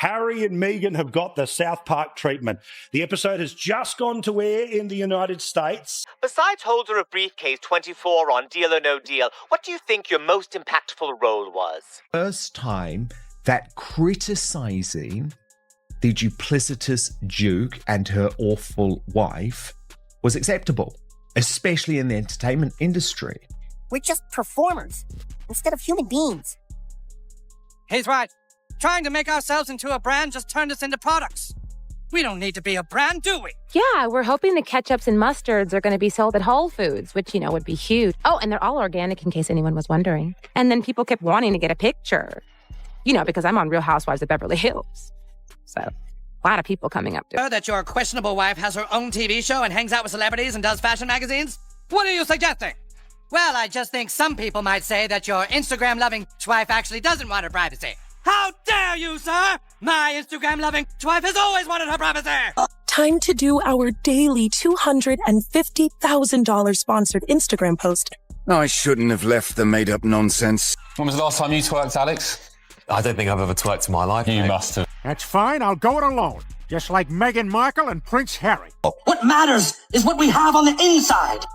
Harry and Meghan have got the South Park treatment. The episode has just gone to air in the United States. Besides holder of briefcase 24 on Deal or No Deal, what do you think your most impactful role was? First time that criticising the duplicitous Duke and her awful wife was acceptable, especially in the entertainment industry. We're just performers instead of human beings. He's right. Trying to make ourselves into a brand just turned us into products. We don't need to be a brand, do we? Yeah, we're hoping the ketchups and mustards are going to be sold at Whole Foods, which, would be huge. Oh, and they're all organic in case anyone was wondering. And then people kept wanting to get a picture, because I'm on Real Housewives of Beverly Hills. So, a lot of people coming up to Heard that your questionable wife has her own TV show and hangs out with celebrities and does fashion magazines? What are you suggesting? Well, I just think some people might say that your Instagram-loving wife actually doesn't want her privacy. How dare you, sir? My Instagram-loving wife has always wanted her privacy! Time to do our daily $250,000 sponsored Instagram post. I shouldn't have left the made-up nonsense. When was the last time you twerked, Alex? I don't think I've ever twerked in my life. You must have. That's fine, I'll go it alone. Just like Meghan Markle and Prince Harry. What matters is what we have on the inside.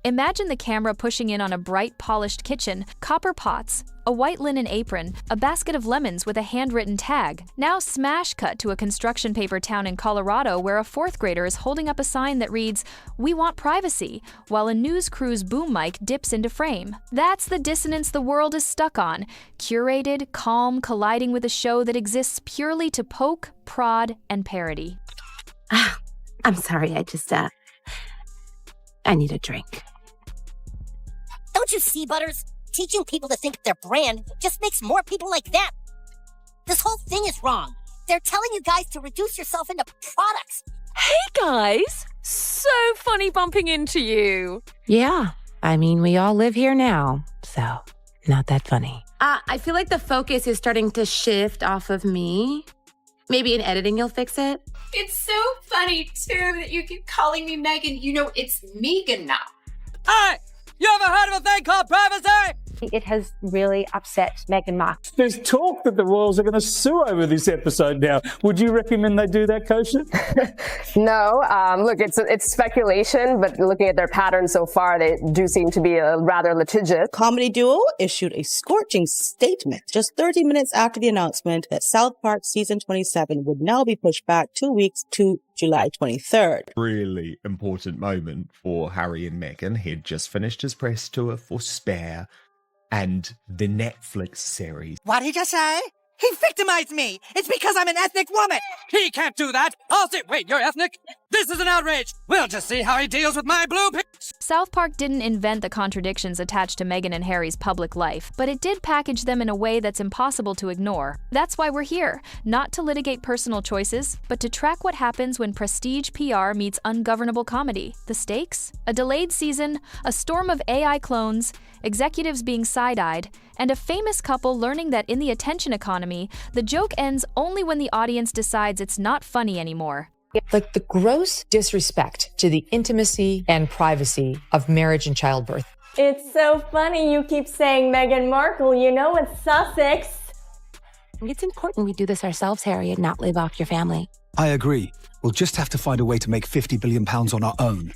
Imagine the camera pushing in on a bright, polished kitchen, copper pots, a white linen apron, a basket of lemons with a handwritten tag. Now smash cut to a construction paper town in Colorado where a fourth grader is holding up a sign that reads, "We want privacy," while a news crew's boom mic dips into frame. That's the dissonance the world is stuck on. Curated, calm, colliding with a show that exists purely to poke, prod, and parody. I'm sorry, I need a drink. Don't you see, Butters? Teaching people to think their brand just makes more people like them. This whole thing is wrong. They're telling you guys to reduce yourself into products. Hey, guys. So funny bumping into you. Yeah, we all live here now, so not that funny. I feel like the focus is starting to shift off of me. Maybe in editing you'll fix it. It's so funny, too, that you keep calling me Megan. It's Megan now. Hey! You ever heard of a thing called privacy? It has really upset Meghan Markle. There's talk that the royals are going to sue over this episode now. Would you recommend they do that, Kosha? No. Look, it's speculation, but looking at their pattern so far, they do seem to be rather litigious. Comedy duo issued a scorching statement just 30 minutes after the announcement that South Park Season 27 would now be pushed back 2 weeks to July 23rd. Really important moment for Harry and Meghan. He'd just finished his press tour for Spare and the Netflix series. What did he just say? He victimized me. It's because I'm an ethnic woman. He can't do that. I'll say, wait, you're ethnic? This is an outrage. We'll just see how he deals with my blue pics. South Park didn't invent the contradictions attached to Meghan and Harry's public life, but it did package them in a way that's impossible to ignore. That's why we're here, not to litigate personal choices, but to track what happens when prestige PR meets ungovernable comedy. The stakes? A delayed season, a storm of AI clones, executives being side-eyed, and a famous couple learning that in the attention economy, the joke ends only when the audience decides it's not funny anymore. Like the gross disrespect to the intimacy and privacy of marriage and childbirth. It's so funny you keep saying Meghan Markle. It's Sussex. It's important we do this ourselves, Harry, and not live off your family. I agree. We'll just have to find a way to make £50 billion on our own.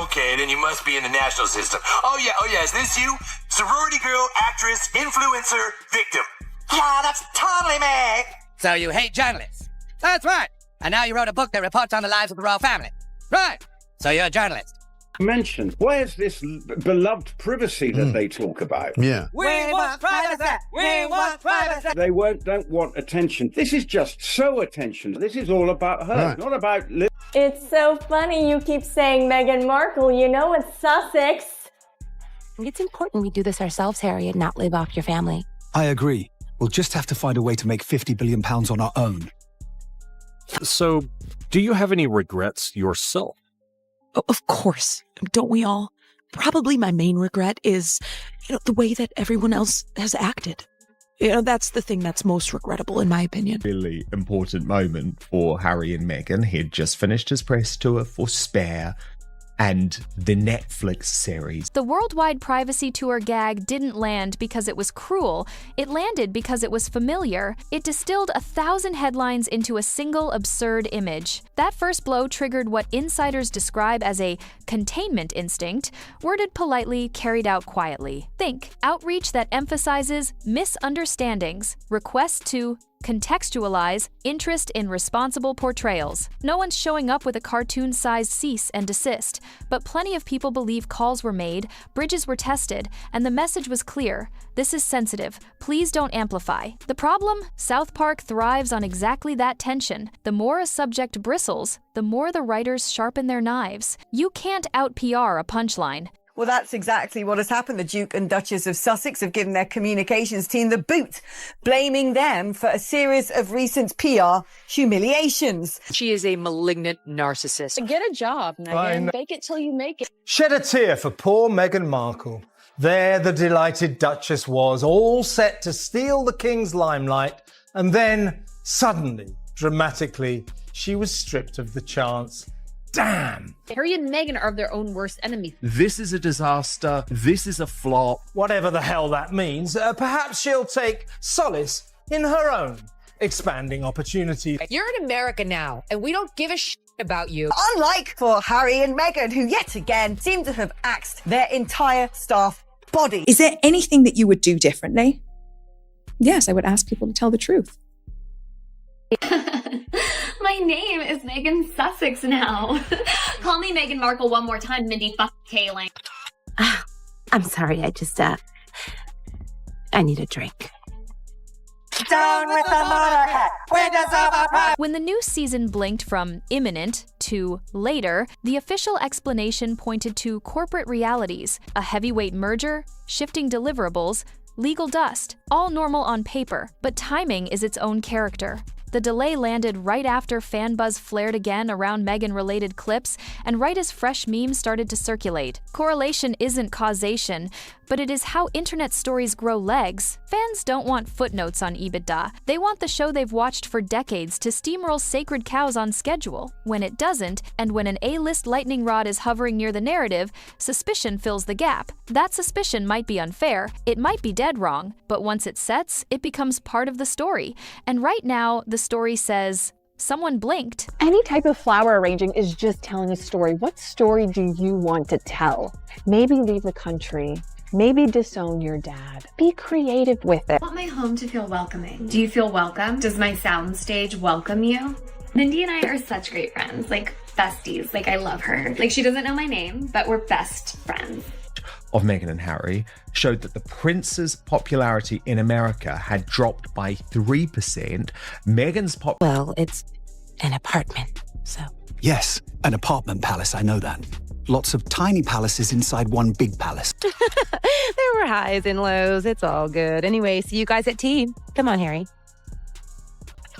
Okay, then you must be in the national system. Oh yeah, is this you? Sorority girl, actress, influencer, victim. Yeah, that's totally me. So you hate journalists. That's right. And now you wrote a book that reports on the lives of the royal family. Right. So you're a journalist. Mention, where's this beloved privacy that they talk about? Yeah. We want privacy! We want privacy! They don't want attention. This is just so attention. This is all about her, Right. not about It's so funny you keep saying Meghan Markle. It's Sussex. It's important we do this ourselves, Harry, and not live off your family. I agree. We'll just have to find a way to make £50 billion on our own. So, do you have any regrets yourself? Oh, of course. Don't we all? Probably my main regret is, the way that everyone else has acted. That's the thing that's most regrettable, in my opinion. Really important moment for Harry and Meghan. He'd just finished his press tour for Spare and the Netflix series. The worldwide privacy tour gag didn't land because it was cruel. It landed because it was familiar. It distilled 1,000 headlines into a single absurd image. That first blow triggered what insiders describe as a containment instinct, worded politely, carried out quietly. Think outreach that emphasizes misunderstandings, request to contextualize, interest in responsible portrayals. No one's showing up with a cartoon-sized cease and desist, but plenty of people believe calls were made, bridges were tested, and the message was clear. This is sensitive. Please don't amplify. The problem? South Park thrives on exactly that tension. The more a subject bristles, the more the writers sharpen their knives. You can't out-PR a punchline. Well, that's exactly what has happened. The Duke and Duchess of Sussex have given their communications team the boot, blaming them for a series of recent PR humiliations. She is a malignant narcissist. Get a job, Meghan. Fake it till you make it. Shed a tear for poor Meghan Markle. There the delighted Duchess was, all set to steal the King's limelight, and then, suddenly, dramatically, she was stripped of the chance. Damn! Harry and Meghan are their own worst enemies. This is a disaster. This is a flop. Whatever the hell that means, perhaps she'll take solace in her own expanding opportunity. You're in America now, and we don't give a shit about you. Unlike for Harry and Meghan, who yet again seem to have axed their entire staff body. Is there anything that you would do differently? Yes, I would ask people to tell the truth. My name is Meghan Sussex now. Call me Meghan Markle one more time, Mindy Kaling. I'm sorry, I just, I need a drink. Down with the monarchy! Where does our pride? When the new season blinked from imminent to later, the official explanation pointed to corporate realities, a heavyweight merger, shifting deliverables, legal dust, all normal on paper, but timing is its own character. The delay landed right after fan buzz flared again around Meghan-related clips, and right as fresh memes started to circulate. Correlation isn't causation, but it is how internet stories grow legs. Fans don't want footnotes on EBITDA. They want the show they've watched for decades to steamroll sacred cows on schedule. When it doesn't, and when an A-list lightning rod is hovering near the narrative, suspicion fills the gap. That suspicion might be unfair, it might be dead wrong, but once it sets, it becomes part of the story. And right now, the story says, someone blinked. Any type of flower arranging is just telling a story. What story do you want to tell? Maybe leave the country. Maybe disown your dad. Be creative with it. I want my home to feel welcoming. Do you feel welcome? Does my soundstage welcome you? Mindy and I are such great friends, like besties. Like, I love her. Like, she doesn't know my name, but we're best friends. Of Meghan and Harry showed that the prince's popularity in America had dropped by 3%. Meghan's Well, it's an apartment, so. Yes, an apartment palace, I know that. Lots of tiny palaces inside one big palace. There were highs and lows. It's all good. Anyway, see you guys at tea. Come on, Harry.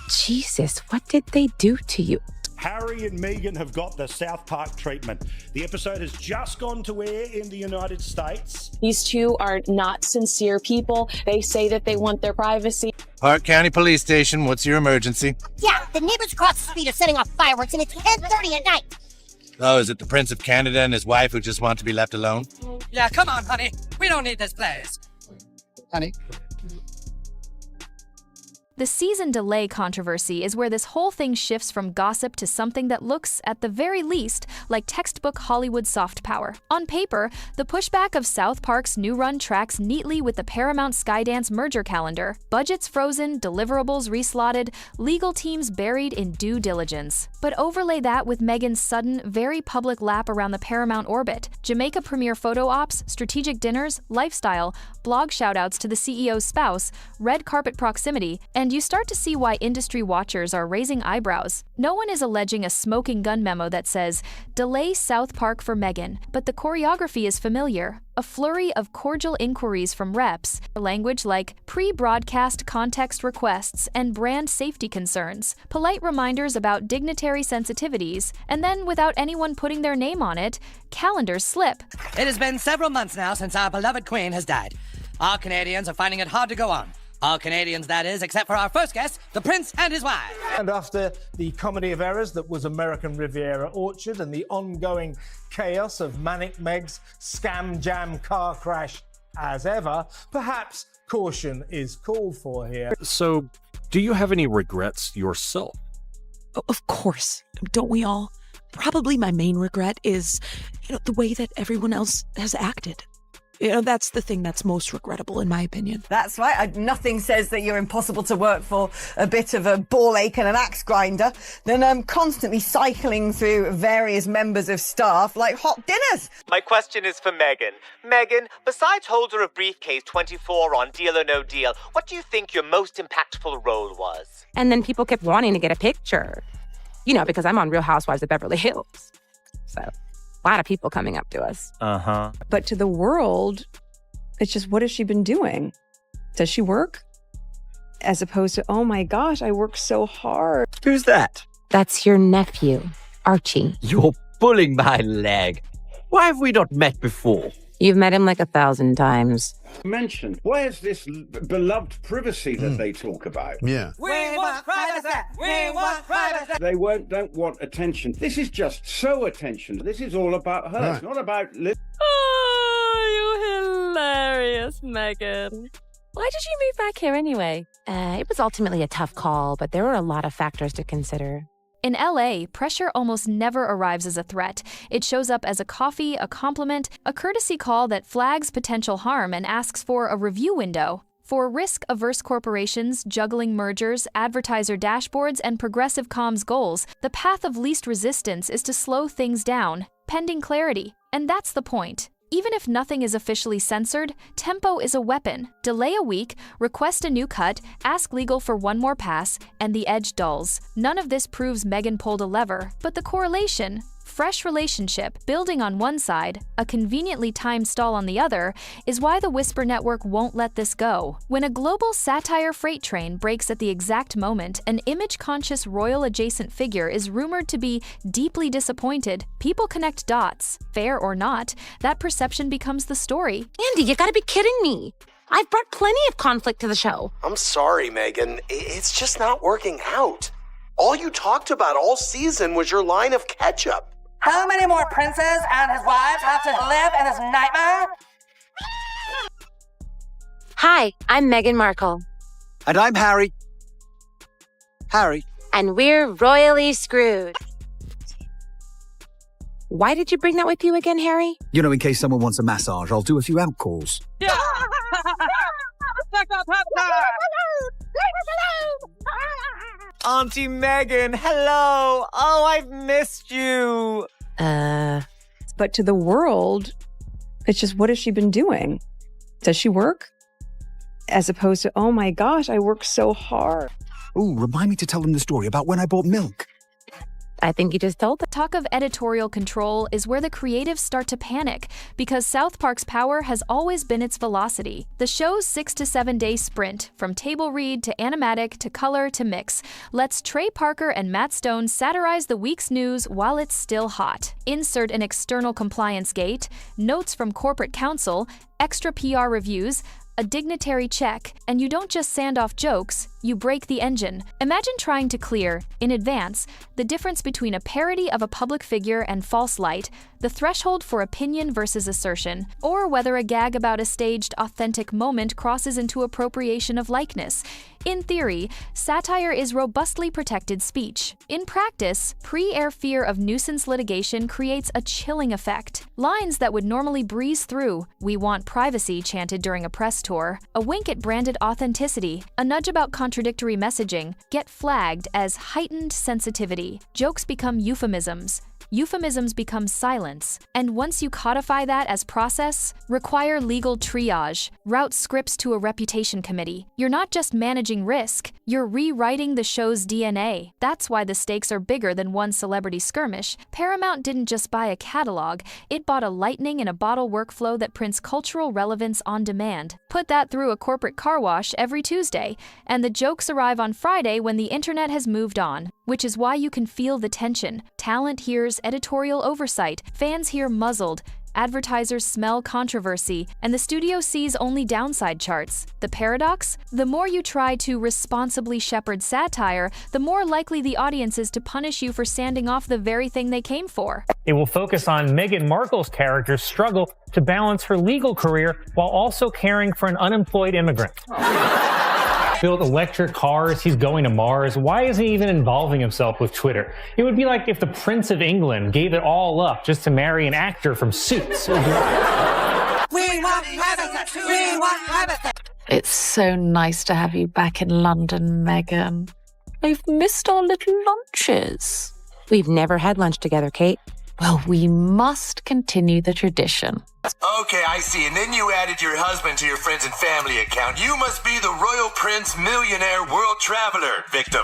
Jesus, what did they do to you? Harry and Meghan have got the South Park treatment. The episode has just gone to air in the United States. These two are not sincere people. They say that they want their privacy. Park County Police Station, what's your emergency? Yeah, the neighbors across the street are setting off fireworks and it's 10:30 at night. Oh, is it the Prince of Canada and his wife who just want to be left alone? Yeah, come on, honey. We don't need this place. Honey? The season delay controversy is where this whole thing shifts from gossip to something that looks, at the very least, like textbook Hollywood soft power. On paper, the pushback of South Park's new run tracks neatly with the Paramount Skydance merger calendar. Budgets frozen, deliverables reslotted, legal teams buried in due diligence. But overlay that with Meghan's sudden, very public lap around the Paramount orbit. Jamaica premiere photo ops, strategic dinners, lifestyle, blog shoutouts to the CEO's spouse, red carpet proximity, and you start to see why industry watchers are raising eyebrows. No one is alleging a smoking gun memo that says, delay South Park for Meghan, but the choreography is familiar. A flurry of cordial inquiries from reps, language like pre-broadcast context requests and brand safety concerns, polite reminders about dignitary sensitivities, and then without anyone putting their name on it, calendars slip. It has been several months now since our beloved queen has died. Our Canadians are finding it hard to go on. All Canadians, that is, except for our first guest, the Prince and his wife. And after the comedy of errors that was American Riviera Orchard and the ongoing chaos of Manic Meg's scam jam car crash as ever, perhaps caution is called for here. So, do you have any regrets yourself? Of course. Don't we all? Probably my main regret is, the way that everyone else has acted. That's the thing that's most regrettable, in my opinion. That's right. Nothing says that you're impossible to work for a bit of a ball ache and an axe grinder than constantly cycling through various members of staff like hot dinners. My question is for Meghan. Meghan, besides holder of briefcase 24 on Deal or No Deal, what do you think your most impactful role was? And then people kept wanting to get a picture, because I'm on Real Housewives of Beverly Hills. So a lot of people coming up to us. Uh-huh. But to the world, it's just, what has she been doing? Does she work? As opposed to, oh my gosh, I work so hard. Who's that? That's your nephew, Archie. You're pulling my leg. Why have we not met before? You've met him like 1,000 times. Mentioned. Where's this beloved privacy that they talk about? Yeah. We want privacy! We want privacy! They don't want attention. This is just so attention. This is all about her. Right. It's not about Oh, you hilarious, Meghan. Why did you move back here anyway? It was ultimately a tough call, but there were a lot of factors to consider. In LA, pressure almost never arrives as a threat. It shows up as a coffee, a compliment, a courtesy call that flags potential harm and asks for a review window. For risk-averse corporations juggling mergers, advertiser dashboards, and progressive comms goals, the path of least resistance is to slow things down, pending clarity. And that's the point. Even if nothing is officially censored, tempo is a weapon. Delay a week, request a new cut, ask legal for one more pass, and the edge dulls. None of this proves Meghan pulled a lever, but the correlation, fresh relationship, building on one side, a conveniently timed stall on the other, is why the Whisper Network won't let this go. When a global satire freight train breaks at the exact moment, an image-conscious royal-adjacent figure is rumored to be deeply disappointed, people connect dots. Fair or not, that perception becomes the story. Andy, you gotta be kidding me. I've brought plenty of conflict to the show. I'm sorry, Meghan. It's just not working out. All you talked about all season was your line of ketchup. How many more princes and his wives have to live in this nightmare? Hi, I'm Meghan Markle. And I'm Harry. Harry. And we're royally screwed. Why did you bring that with you again, Harry? In case someone wants a massage, I'll do a few outcalls. Yeah. Auntie Meghan, hello! Oh, I've missed you! But to the world, it's just, what has she been doing? Does she work? As opposed to, oh my gosh, I work so hard. Ooh, remind me to tell them the story about when I bought milk. I think you just told them. Talk of editorial control is where the creatives start to panic, because South Park's power has always been its velocity. The show's 6 to 7 day sprint, from table read to animatic to color to mix, lets Trey Parker and Matt Stone satirize the week's news while it's still hot. Insert an external compliance gate, notes from corporate counsel, extra PR reviews, a dignitary check, and you don't just sand off jokes, you break the engine. Imagine trying to clear, in advance, the difference between a parody of a public figure and false light, the threshold for opinion versus assertion, or whether a gag about a staged, authentic moment crosses into appropriation of likeness. In theory, satire is robustly protected speech. In practice, pre-air fear of nuisance litigation creates a chilling effect. Lines that would normally breeze through, "We want privacy," chanted during a press tour, a wink at branded authenticity, a nudge about contradictory messaging, get flagged as heightened sensitivity. Jokes become euphemisms. Euphemisms become silence. And once you codify that as process, require legal triage, route scripts to a reputation committee. You're not just managing risk, you're rewriting the show's DNA. That's why the stakes are bigger than one celebrity skirmish. Paramount didn't just buy a catalog, it bought a lightning in a bottle workflow that prints cultural relevance on demand. Put that through a corporate car wash every Tuesday, and the jokes arrive on Friday when the internet has moved on. Which is why you can feel the tension. Talent hears editorial oversight, fans hear muzzled, advertisers smell controversy, and the studio sees only downside charts. The paradox? The more you try to responsibly shepherd satire, the more likely the audience is to punish you for sanding off the very thing they came for. It will focus on Meghan Markle's character's struggle to balance her legal career while also caring for an unemployed immigrant. Built electric cars, he's going to Mars. Why is he even involving himself with Twitter? It would be like if the Prince of England gave it all up just to marry an actor from Suits. It's so nice to have you back in London, Meghan. I've missed our little lunches. We've never had lunch together, Kate. Well, we must continue the tradition. Okay, I see. And then you added your husband to your friends and family account. You must be the Royal Prince Millionaire World Traveler victim.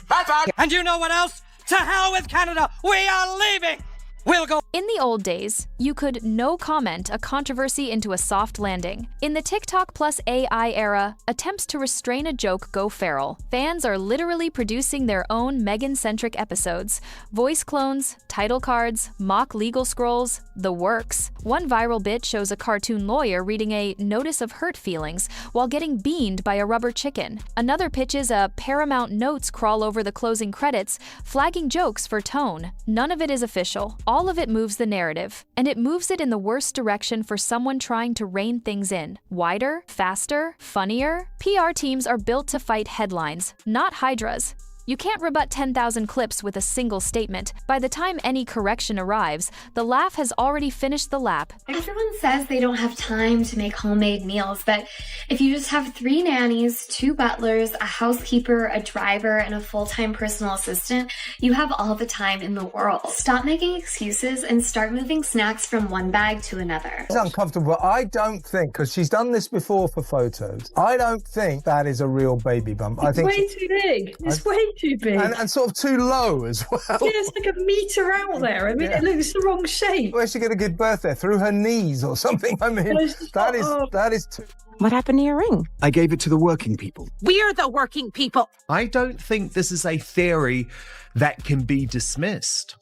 That's right. And you know what else? To hell with Canada. We are leaving. We'll go. In the old days, you could no comment a controversy into a soft landing. In the TikTok plus AI era, attempts to restrain a joke go feral. Fans are literally producing their own Meghan-centric episodes. Voice clones, title cards, mock legal scrolls, the works. One viral bit shows a cartoon lawyer reading a notice of hurt feelings while getting beaned by a rubber chicken. Another pitches a Paramount notes crawl over the closing credits, flagging jokes for tone. None of it is official. All of it moves the narrative, and it moves it in the worst direction for someone trying to rein things in. Wider, faster, funnier? PR teams are built to fight headlines, not hydras. You can't rebut 10,000 clips with a single statement. By the time any correction arrives, the laugh has already finished the lap. Everyone says they don't have time to make homemade meals, but if you just have 3 nannies, 2 butlers, a housekeeper, a driver, and a full-time personal assistant, you have all the time in the world. Stop making excuses and start moving snacks from one bag to another. It's uncomfortable. I don't think, because she's done this before for photos, I don't think that is a real baby bump. I think way too big. It's way too big. And sort of too low as well. Yeah, it's like a metre out there. I mean, It looks the wrong shape. Where's she going to give birth there? Through her knees or something? I mean, that is too... What happened to your ring? I gave it to the working people. We're the working people. I don't think this is a theory that can be dismissed.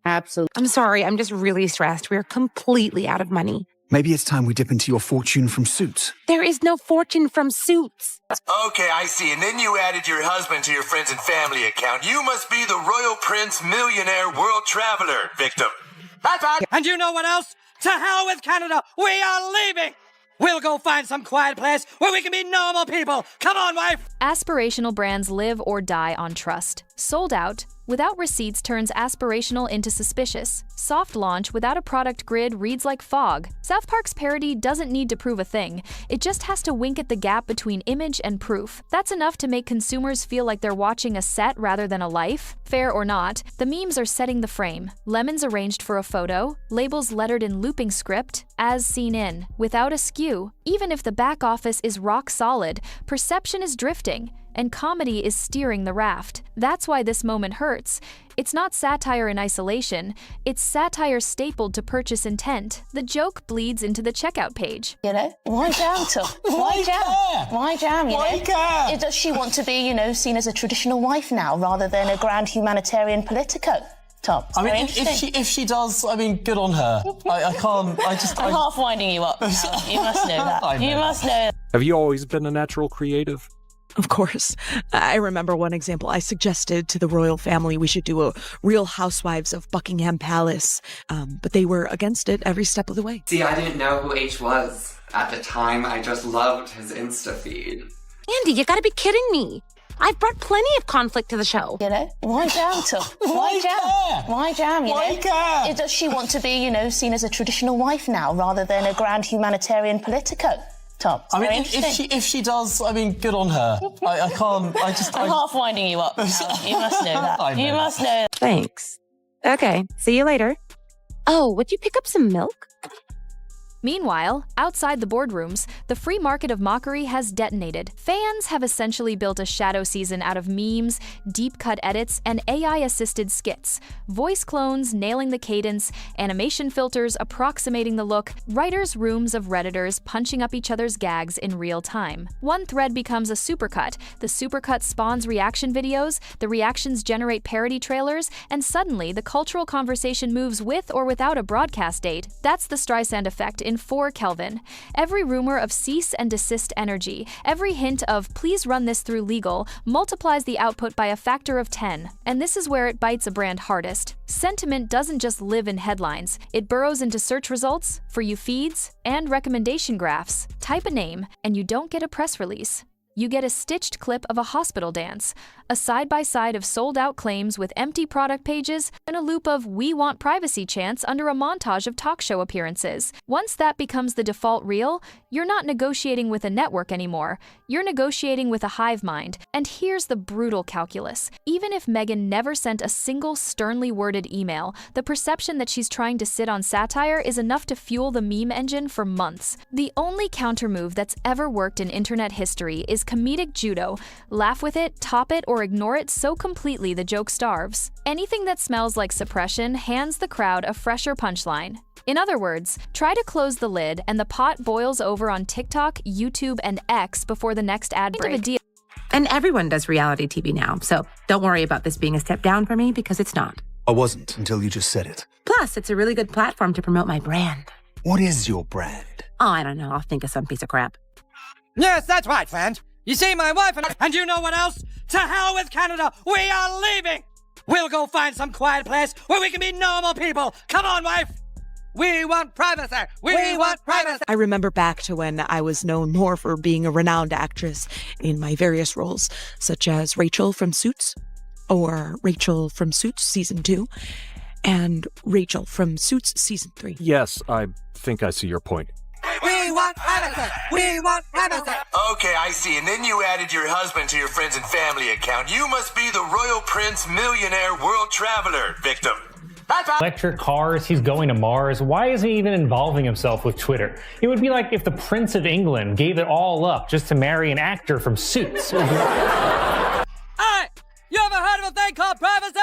Absolutely. I'm sorry, I'm just really stressed. We're completely out of money. Maybe it's time we dip into your fortune from Suits. There is no fortune from Suits. Okay, I see. And then you added your husband to your friends and family account. You must be the Royal Prince Millionaire World Traveler victim. That's right. And you know what else? To hell with Canada. We are leaving. We'll go find some quiet place where we can be normal people. Come on, wife. Aspirational brands live or die on trust. Sold out without receipts turns aspirational into suspicious. Soft launch without a product grid reads like fog. South Park's parody doesn't need to prove a thing. It just has to wink at the gap between image and proof. That's enough to make consumers feel like they're watching a set rather than a life. Fair or not, the memes are setting the frame. Lemons arranged for a photo, labels lettered in looping script, as seen in, without a skew. Even if the back office is rock solid, perception is drifting, and comedy is steering the raft. That's why this moment hurts. It's not satire in isolation, it's satire stapled to purchase intent. The joke bleeds into the checkout page. You know, why jam, Tom? Why jam? Why jam, you know? Does she want to be, seen as a traditional wife now rather than a grand humanitarian politico? Tom, I mean, if she does, I mean, good on her. I can't, I'm half winding you up now. You must know that. You must know. Have you always been a natural creative? Of course. I remember one example. I suggested to the royal family we should do a Real Housewives of Buckingham Palace, but they were against it every step of the way. See, I didn't know who H was. At the time, I just loved his Insta feed. Andy, you gotta be kidding me. I've brought plenty of conflict to the show. Why jam, Tom? Why jam? Why jam, Does she want to be, seen as a traditional wife now rather than a grand humanitarian politico? Tom, I mean, if she does, I mean, good on her. I can't, I'm half winding you up now. You must know that. You must know. Thanks. Okay, see you later. Oh, would you pick up some milk? Meanwhile, outside the boardrooms, the free market of mockery has detonated. Fans have essentially built a shadow season out of memes, deep-cut edits, and AI-assisted skits. Voice clones nailing the cadence, animation filters approximating the look, writers' rooms of Redditors punching up each other's gags in real time. One thread becomes a supercut, the supercut spawns reaction videos, the reactions generate parody trailers, and suddenly the cultural conversation moves with or without a broadcast date. That's the Streisand effect in 4 Kelvin. Every rumor of cease and desist energy, every hint of please run this through legal, multiplies the output by a factor of 10. And this is where it bites a brand hardest. Sentiment doesn't just live in headlines, it burrows into search results, For You feeds, and recommendation graphs. Type a name, and you don't get a press release. You get a stitched clip of a hospital dance, a side-by-side of sold-out claims with empty product pages, and a loop of "we want privacy" chants under a montage of talk show appearances. Once that becomes the default reel, you're not negotiating with a network anymore. You're negotiating with a hive mind. And here's the brutal calculus. Even if Meghan never sent a single sternly worded email, the perception that she's trying to sit on satire is enough to fuel the meme engine for months. The only countermove that's ever worked in internet history is comedic judo. Laugh with it, top it, or ignore it so completely the joke starves. Anything that smells like suppression hands the crowd a fresher punchline. In other words, try to close the lid and the pot boils over on TikTok, YouTube, and X before the next ad break. And everyone does reality TV now, so don't worry about this being a step down for me because it's not. I wasn't until you just said it. Plus, it's a really good platform to promote my brand. What is your brand? Oh, I don't know. I'll think of some piece of crap. Yes, that's right, friend. You see, my wife and you know what else? To hell with Canada. We are leaving. We'll go find some quiet place where we can be normal people. Come on, wife. We want privacy. We want privacy. I remember back to when I was known more for being a renowned actress in my various roles, such as Rachel from Suits, or Rachel from Suits Season 2, and Rachel from Suits Season 3. Yes, I think I see your point. We want privacy. We want privacy. Okay, I see. And then you added your husband to your friends and family account. You must be the Royal Prince Millionaire World Traveler victim. Electric cars, he's going to Mars. Why is he even involving himself with Twitter? It would be like if the Prince of England gave it all up just to marry an actor from Suits. Hey, you ever heard of a thing called privacy?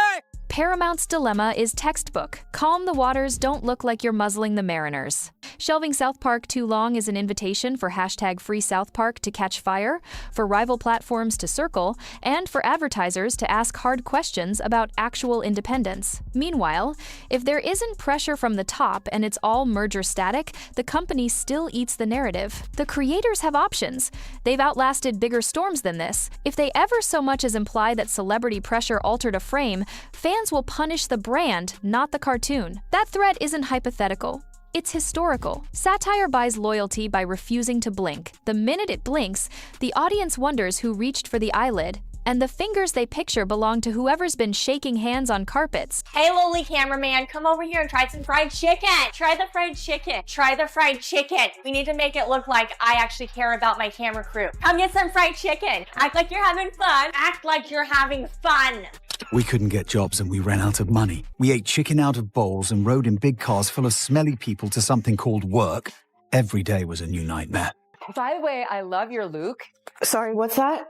Paramount's dilemma is textbook. Calm the waters, don't look like you're muzzling the mariners. Shelving South Park too long is an invitation for #FreeSouthPark to catch fire, for rival platforms to circle, and for advertisers to ask hard questions about actual independence. Meanwhile, if there isn't pressure from the top and it's all merger static, the company still eats the narrative. The creators have options. They've outlasted bigger storms than this. If they ever so much as imply that celebrity pressure altered a frame, fans will punish the brand, not the cartoon. That threat isn't hypothetical. It's historical. Satire buys loyalty by refusing to blink. The minute it blinks, the audience wonders who reached for the eyelid, and the fingers they picture belong to whoever's been shaking hands on carpets. Hey, lowly cameraman, come over here and try some fried chicken. Try the fried chicken. Try the fried chicken. We need to make it look like I actually care about my camera crew. Come get some fried chicken. Act like you're having fun. Act like you're having fun. We couldn't get jobs and we ran out of money. We ate chicken out of bowls and rode in big cars full of smelly people to something called work. Every day was a new nightmare. By the way, I love your Luke. Sorry, what's that?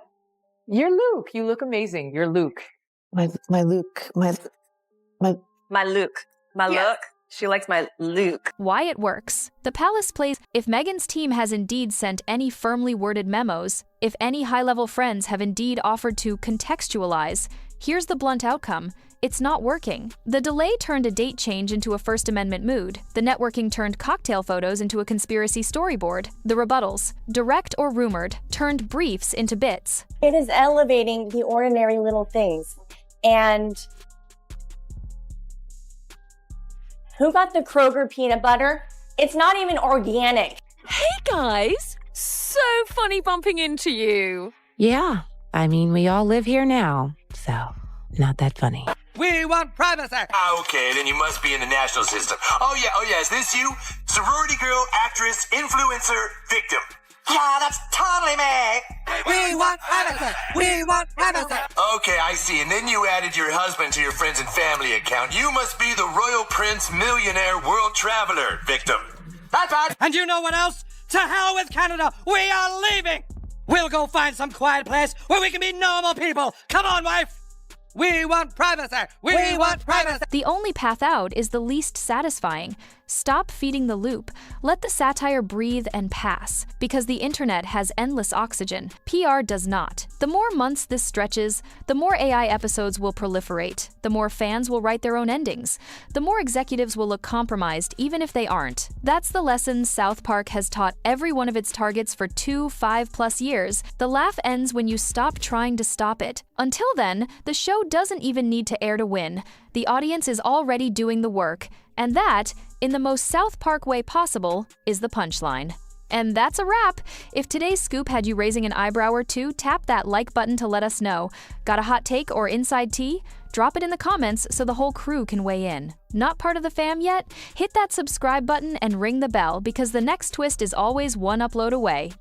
Your Luke. You look amazing. Your Luke. My Luke. My Luke. My look. She likes my Luke. Why it works. The Palace plays, if Meghan's team has indeed sent any firmly worded memos, if any high-level friends have indeed offered to contextualize, here's the blunt outcome. It's not working. The delay turned a date change into a First Amendment mood. The networking turned cocktail photos into a conspiracy storyboard. The rebuttals, direct or rumored, turned briefs into bits. It is elevating the ordinary little things. And who got the Kroger peanut butter? It's not even organic. Hey guys, so funny bumping into you. Yeah, I mean, we all live here now, so not that funny. We want privacy. Okay, then you must be in the national system. Oh yeah, is this you? Sorority girl, actress, influencer, victim. Yeah, that's totally me. We want privacy. We want privacy. Okay, I see. And then you added your husband to your friends and family account. You must be the Royal Prince Millionaire World Traveler victim. Bye. And you know what else? To hell with Canada. We are leaving. We'll go find some quiet place where we can be normal people. Come on, wife. We want privacy. We want privacy. The only path out is the least satisfying. Stop feeding the loop. Let the satire breathe and pass, because the internet has endless oxygen. PR does not. The more months this stretches, the more AI episodes will proliferate. The more fans will write their own endings. The more executives will look compromised, even if they aren't. That's the lesson South Park has taught every one of its targets for 5+ years. The laugh ends when you stop trying to stop it. Until then, the show doesn't even need to air to win. The audience is already doing the work. And that, in the most South Park way possible, is the punchline. And that's a wrap. If today's scoop had you raising an eyebrow or two, tap that like button to let us know. Got a hot take or inside tea? Drop it in the comments so the whole crew can weigh in. Not part of the fam yet? Hit that subscribe button and ring the bell, because the next twist is always one upload away.